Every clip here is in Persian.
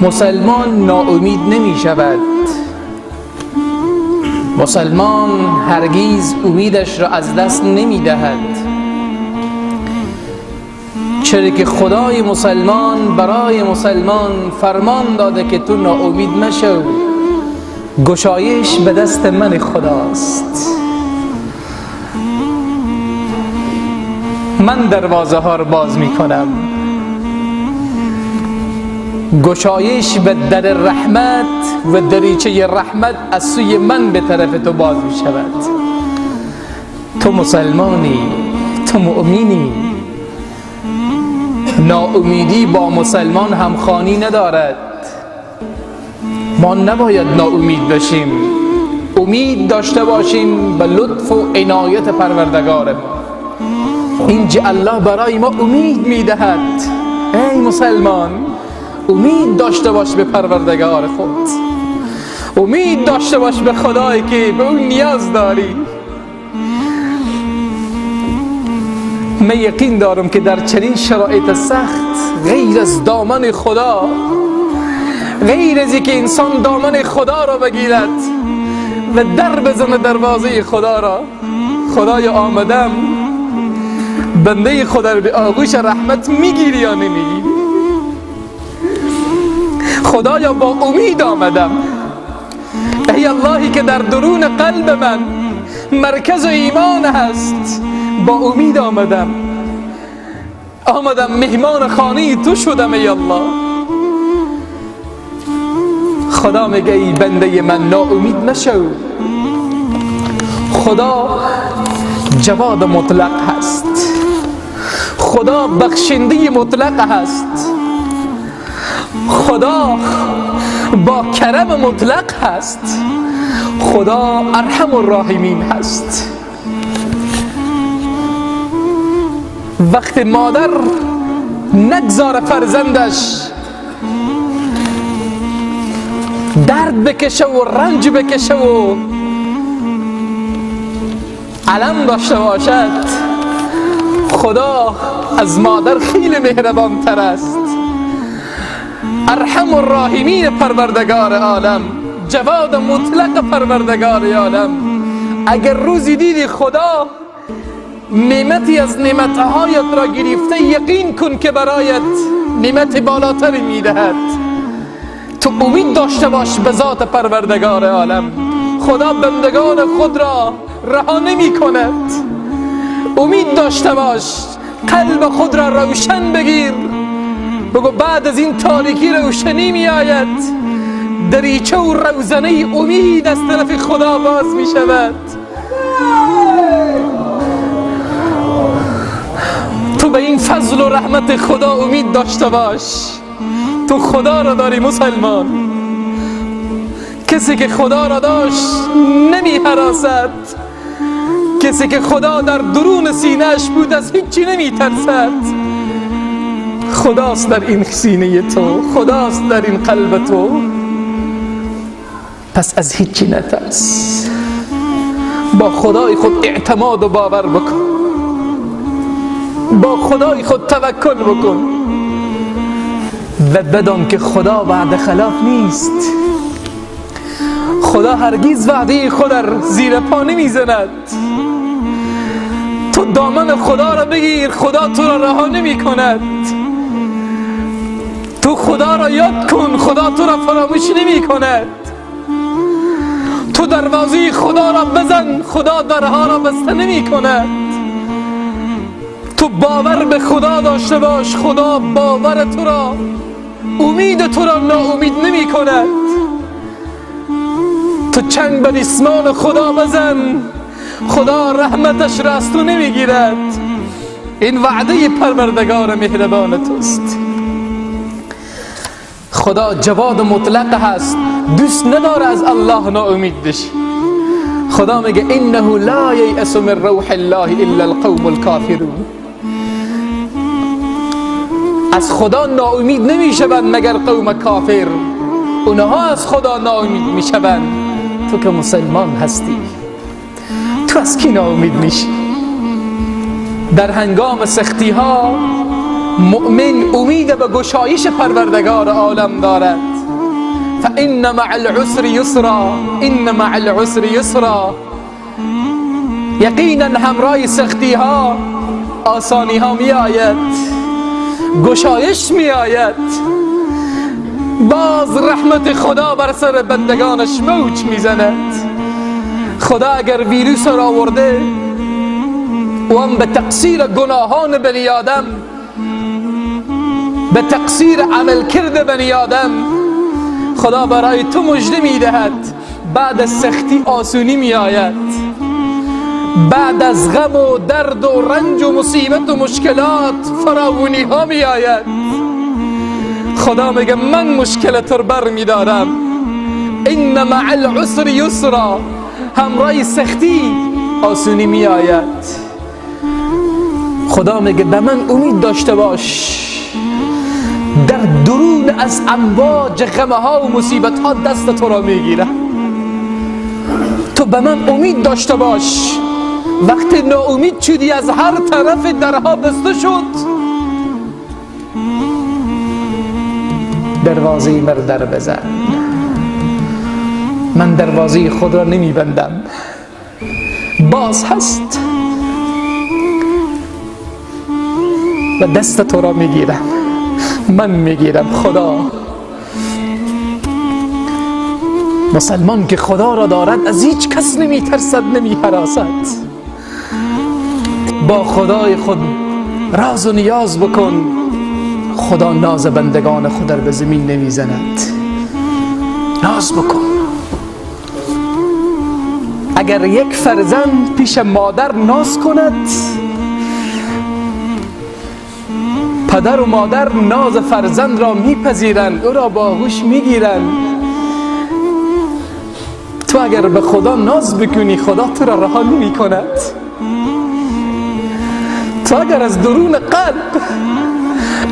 مسلمان ناامید نمی شود. مسلمان هرگز امیدش را از دست نمی دهد، چرا که خدای مسلمان برای مسلمان فرمان داده که تو ناامید مشو، گشایش به دست من خداست. من دروازه ها را باز می کنم، گشایش به در رحمت و دریچه رحمت از سوی من به طرف تو باز می شود. تو مسلمانی، تو مؤمنی. ناامیدی با مسلمان همخوانی ندارد. ما نباید ناامید باشیم، امید داشته باشیم به لطف و عنایت پروردگار ما. اینجا الله برای ما امید میدهد. ای مسلمان، امید داشته باش به پروردگار خود، امید داشته باش به خدایی که به اون نیاز داری. من یقین دارم که در چنین شرایط سخت غیر از دامن خدا، غیر از اینکه انسان دامن خدا را بگیرد و در بزنه دروازه خدا را، خدای آمدم بنده خدا را به آغوش رحمت میگیری یا نمیگیری؟ خدایا با امید آمدم. ای اللهی که در درون قلب من مرکز ایمان هست، با امید آمدم مهمان خانه تو شدم. ای الله، خدا میگه ای بنده من ناامید نشو. خدا جواد مطلق هست، خدا بخشنده مطلق هست، خدا با کرم مطلق هست، خدا ارحم الراحمین هست. وقت مادر نگذار فرزندش درد بکشه و رنج بکشه و علم داشته باشد، خدا از مادر خیلی مهربان تر است. ارحم الراحمین پروردگار عالم، جواد مطلق پروردگار عالم. اگر روزی دیدی خدا نعمتی از نعمتهایت را گرفته، یقین کن که برایت نعمت بالاتری میدهد. تو امید داشته باش به ذات پروردگار عالم. خدا بندگان خود را رها نمی کند. امید داشته باش، قلب خود را روشن بگیر، بگو بعد از این تاریکی روشنی می آید. دریچه و روزنه امید از طرف خدا باز می شود. تو به این فضل و رحمت خدا امید داشته باش. تو خدا را داری مسلمان. کسی که خدا را داشت نمی هراسد، کسی که خدا در درون سینه‌اش بود از هیچی نمی ترسد. خداست در این سینه تو، خداست در این قلب تو، پس از هیچی نترس. با خدای خود اعتماد و باور بکن، با خدای خود توکل بکن و بدان که خدا وعده خلاف نیست. خدا هرگز وعده خود را زیر پا نمیزند. تو دامن خدا را بگیر، خدا تو را رها نمی کند. تو خدا را یاد کن، خدا تو را فراموش نمی کند. تو دروازه خدا را بزن، خدا درها را بسته نمی کند. تو باور به خدا داشته باش، خدا باور تو را، امید تو را ناامید نمی کند. تو چنگ بر اسمان خدا بزن، خدا رحمتش را از تو نمی گیرد. این وعده پروردگار مهربان توست. خدا جواد مطلق هست، دوست نداره از الله ناامید بشی. خدا میگه انه لا ییأس من روح الله الا القوم الکافرون. از خدا ناامید نمیشوند مگر قوم کافر، اونها از خدا ناامید میشوند. تو که مسلمان هستی، تو از کی ناامید میشی؟ در هنگام سختی ها مؤمن امید به گشایش پروردگار عالم دارد. فإن مع العسر یسرا، إن مع العسر یسرا. یقینا همراه سختی ها آسانی ها می آید، گشایش می آید. باز رحمت خدا بر سر بندگانش موج می زند. خدا اگر ویروس را آورده و هم به تقصیر گناهان بنی آدم، به تقصیر عمل کرده بنی آدم، خدا برای تو مژده می دهد بعد از سختی آسونی می آید، بعد از غم و درد و رنج و مصیبت و مشکلات فراوانی ها می آید. خدا میگه من مشکل تو بر می دارم. ان مع العسر یسرا، همراه سختی آسونی می آید. خدا میگه به من امید داشته باش، در درون از امواج غم ها و مصیبت ها دست تو را میگیرم. تو به من امید داشته باش. وقتی ناامید شدی از هر طرف درها بسته شد، دروازه مر در بزن. من دروازه خود را نمی بندم، باز هست و دست تو را میگیرم. من میگیرم. خدا، مسلمان که خدا را دارد از هیچ کس نمی ترسد، نمی هراسد. با خدای خود راز و نیاز بکن. خدا ناز بندگان خود را به زمین نمی زند. ناز بکن. اگر یک فرزند پیش مادر ناز کند، پدر و مادر ناز فرزند را میپذیرند، او را با آغوش میگیرند. تو اگر به خدا ناز بکنی، خدا تو را رها نمی کند. تو اگر از درون قلب،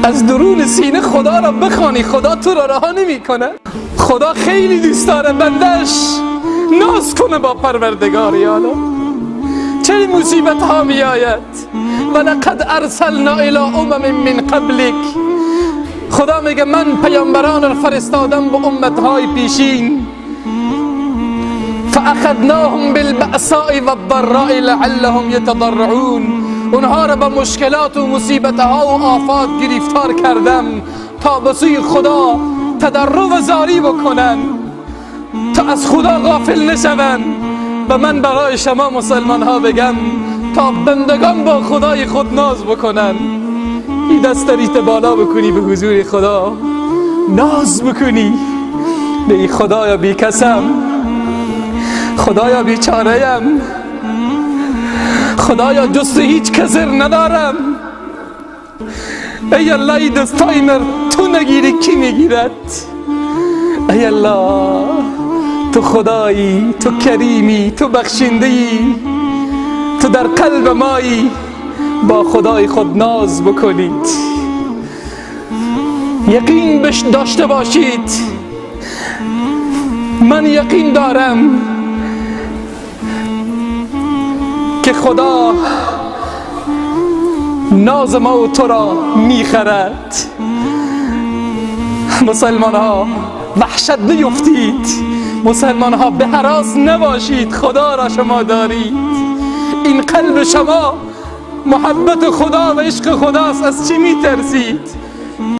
از درون سینه خدا را بخوانی، خدا تو را رها نمی کند. خدا خیلی دوست داره بندش ناز کنه با پروردگار عالم. چه مصیبت ها می آید. ولقد ارسلنا الی امم من قبلک. خدا میگه من پیامبران را فرستادم به امت های پیشین. فاخذناهم بالبأساء والضراء لعلهم يتضرعون. اونها را به مشکلات و مصیبت ها و آفات گرفتار کردم تا به سوی خدا تضرع و زاری بکنن، تا از خدا غافل نشوند. و من برای شما مسلمان ها بگم تا بندگان با خدای خود ناز بکنن. این دست ریت بالا بکنی به حضور خدا، ناز بکنی. بگی خدایا بی کسم، خدایا بیچاره‌ام، خدایا جز هیچ کسر ندارم. ای الله این دستای مر تو نگیری کی میگیرد؟ ای الله تو خدایی، تو کریمی، تو بخشنده‌ای، تو در قلب مایی. با خدای خود ناز بکنید. یقین داشته باشید، من یقین دارم که خدا ناز ما و تو را میخرد. مسلمان ها وحشت نیفتید، مسلمان ها به هراس نباشید. خدا را شما دارید. این قلب شما محبت خدا و عشق خداست. از چی میترسید؟